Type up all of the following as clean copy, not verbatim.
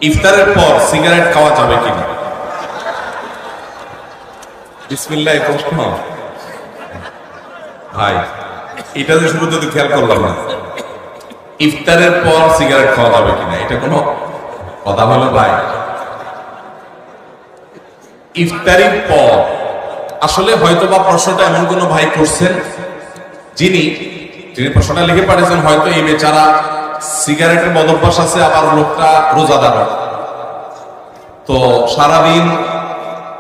ইফতারের পর সিগারেট খাওয়া যাবে কিনা? বিসমিল্লাহ প্রশ্ন ভাই, এটা যে শুরুতে তো খেয়াল করলাম না। ইফতারের পর সিগারেট খাওয়া যাবে কিনা এটা কোনো কথা হলো ভাই? ইফতারির পর আসলে হয়তোবা প্রশ্নটা এমন কোন ভাই করছেন যিনি প্রশ্নটা লিখে পাঠিয়েছেন, হয়তো এই বেচারা সিগারেটের বদভ্যাস আছে, আবার লোকটা রোজাদার, তো সারাদিন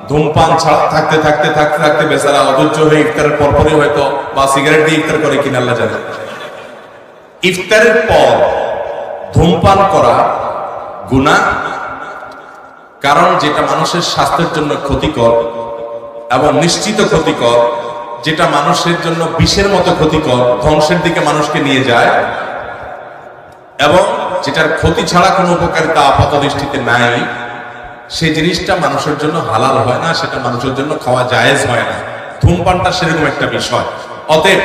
ধূমপান থাকতে থাকতে থাকতে থাকতে বেচারা অধৈর্য হয়ে ইফতারের পরপরই হয়তো বা সিগারেট দিয়ে ইফতার করে কিনা আল্লাহ জানে। ইফতারের পর ধূমপান করা গুনাহ, কারণ যেটা মানুষের স্বাস্থ্যের জন্য ক্ষতিকর এবং নিশ্চিত ক্ষতিকর, যেটা মানুষের জন্য বিষের মতো ক্ষতিকর, ধ্বংসের দিকে মানুষকে নিয়ে যায়, এবং যেটার ক্ষতি ছাড়া কোনো উপকারিতা আপাত দৃষ্টিতে নাই, সেই জিনিসটা মানুষের জন্য হালাল হয় না, সেটা মানুষের জন্য খাওয়া জায়েজ হয় না। ধূমপানটা সেরকম একটা বিষয়। অতএব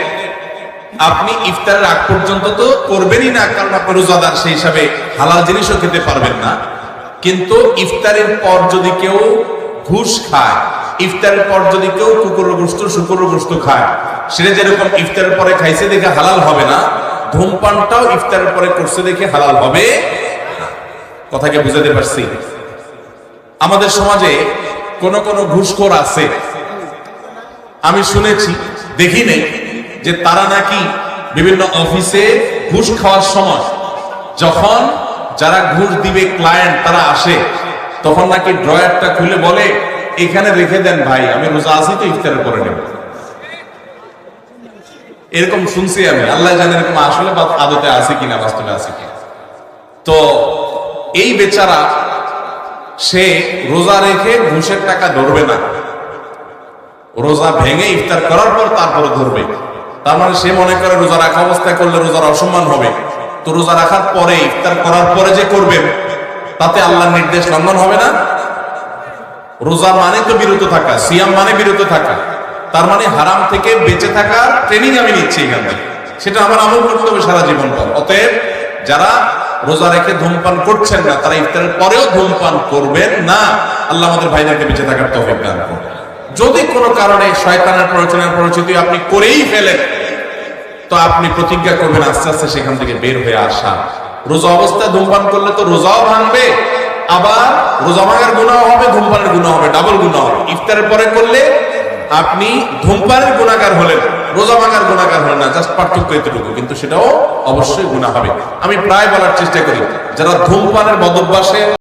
আপনি ইফতারের আগ পর্যন্ত তো করবেনই না, কারণ আপনি রোজাদার, সেই হিসাবে হালাল জিনিসও খেতে পারবেন না। কিন্তু ইফতারের পর যদি কেউ ঘুষ খায়, ইফতারের পর যদি কেউ কুকুরের গোশত শুকুরের গোশত খায়, সেটা যেরকম ইফতারের পরে খাইছে দেখে হালাল হবে না, ধূমপানটাও ইফতারের পরে করছে দেখে হালাল হবে না। কথাকে বুঝাতে পারছি? আমাদের সমাজে কোন কোন ঘুষখোর আছে, আমি শুনেছি, দেখি নেই, যে তারা নাকি বিভিন্ন অফিসে ঘুষ খাওয়ার সময় যখন যারা ঘুষ দিবে ক্লায়েন্ট তারা আসে, তখন নাকি ড্রয়ারটা খুলে বলে, এখানে রেখে দেন ভাই, আমি রোজা আছি তো ইফতার করে নেব। এরকম শুনছি আমি, আল্লাহ জানে এরকম আসলে আদতে আছে কিনা, বাস্তবে আছে কিনা। তো এই বেচারা সে রোজা রেখে ঘুষের টাকা ধরবে না, রোজা ভেঙে ইফতার করার পর তারপরে ধরবে। তার মানে সে মনে করে রোজা রাখা অবস্থায় করলে রোজার অসম্মান হবে, তো রোজা রাখার পরে ইফতার করার পরে যে করবেন তাতে আল্লাহর নির্দেশ লঙ্ঘন হবে না? রোজা মানে তো বিরত থাকা, সিয়াম মানে বিরত থাকা, তার মানে হারাম থেকে বেঁচে থাকার ট্রেনিং আমি নিচ্ছি এখান থেকে, সেটা আমার আমল করতে হবে সারা জীবন পর। অতএব যারা রোজা রেখে ধূমপান করছেন না, তারা ইফতারের পরেও ধূমপান করবেন না। আল্লাহ আমাদের ভাইদেরকে বেঁচে থাকার তৌফিক দান করুন। যদি কোনো কারণে শয়তানের প্ররোচনার পরিচিতি আপনি করেই ফেলেন, তো আপনি প্রতিজ্ঞা করবেন আস্তে আস্তে সেখান থেকে বের হয়ে আসা। রোজা অবস্থায় ধূমপান করলে তো রোজাও ভাঙবে, আবার রোজা ভাঙার গুনাহ হবে, ধূমপানের গুনাহ হবে, ডাবল গুনাহ হবে। ইফতারের পরে করলে আপনি ধূমপানের গুনাহগার হলেন, রোজা ভাঙার গুনাহগার হলেন না, জাস্ট পার্থক্য এতটুকু, কিন্তু সেটাও অবশ্যই গুনাহ হবে। আমি প্রায় বলার চেষ্টা করি, যারা ধূমপানের বদভ্যাসে